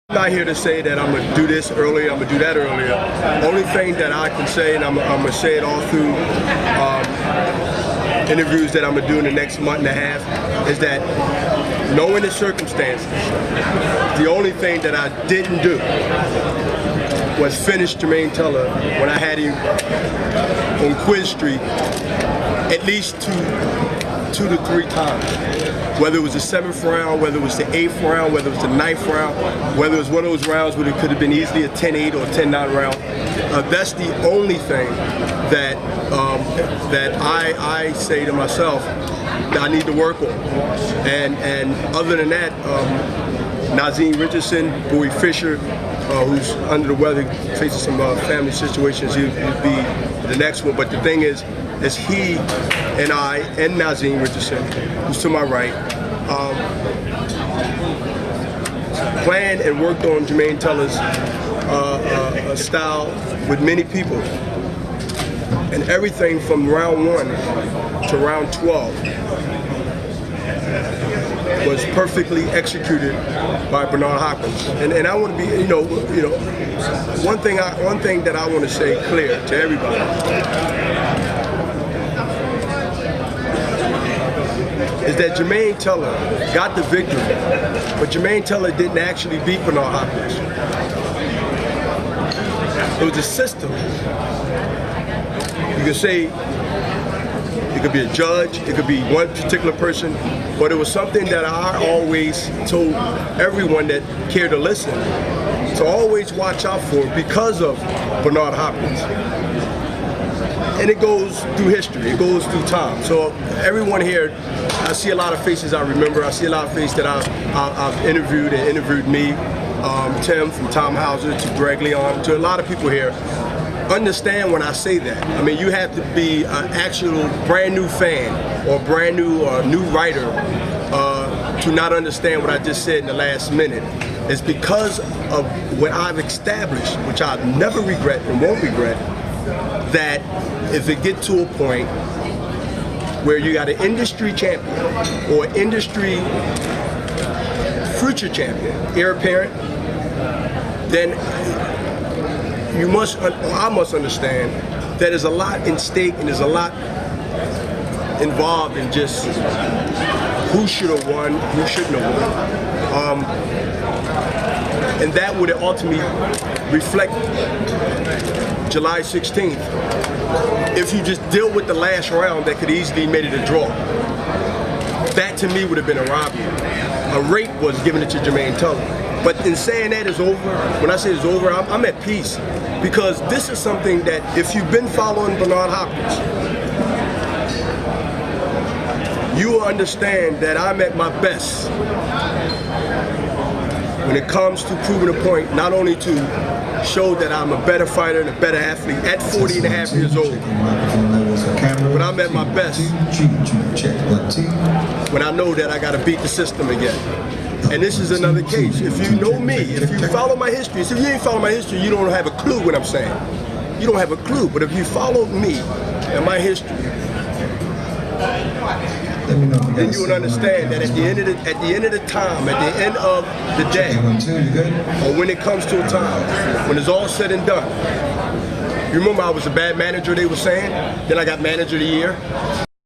I'm not here to say that I'm going to do this earlier, I'm going to do that earlier. Only thing that I can say, and I'm going to say it all through interviews that I'm going to do in the next month and a half, is that knowing the circumstances, the only thing that I didn't do was finish Jermaine Teller when I had him on Quiz Street at least two to three times. Whether it was the 7th round, whether it was the 8th round, whether it was the 9th round, whether it was one of those rounds where it could have been easily a 10-8 or a 10-9 round. That's the only thing that that I say to myself that I need to work on. And other than that, Nazeem Richardson, Bowie Fisher, who's under the weather, facing some family situations, he'll be the next one. But the thing is he and I and Nazeem Richardson, who's to my right, planned and worked on Jermaine Teller's style with many people. And everything from round 1 to round 12 was perfectly executed by Bernard Hopkins. And I want to be, one thing that I want to say clear to everybody is that Jermaine Teller got the victory, but Jermaine Teller didn't actually beat Bernard Hopkins. It was a system. You could say it could be a judge, it could be one particular person, but it was something that I always told everyone that cared to listen to always watch out for because of Bernard Hopkins. And it goes through history, it goes through time. So everyone here, I see a lot of faces I remember. I see a lot of faces that I've interviewed and interviewed me. Tim from Tom Hauser to Greg Leon, to a lot of people here. Understand when I say that. I mean, you have to be an actual brand new fan or brand new new writer to not understand what I just said in the last minute. It's because of what I've established, which I'll never regret and won't regret, that if it get to a point where you got an industry champion or industry future champion, heir apparent, then I must understand that there's a lot in stake and there's a lot involved in just who should have won, who shouldn't have won. And that would ultimately reflect July 16th if you just deal with the last round that could easily made it a draw. That to me would have been a robbery. A rape was given it to Jermaine Teller. But in saying that it's over, when I say it's over, I'm at peace. Because this is something that if you've been following Bernard Hopkins, you will understand that I'm at my best when it comes to proving a point, not only to show that I'm a better fighter and a better athlete at 40 and a half years old, but I'm at my best when I know that I got to beat the system again. And this is another case. If you know me, if you follow my history, if you ain't follow my history, you don't have a clue what I'm saying. You don't have a clue. But if you follow me and my history, then you will understand that at the end of the time, at the end of the day, or when it comes to a time, when it's all said and done, you remember I was a bad manager, they were saying? Then I got manager of the year.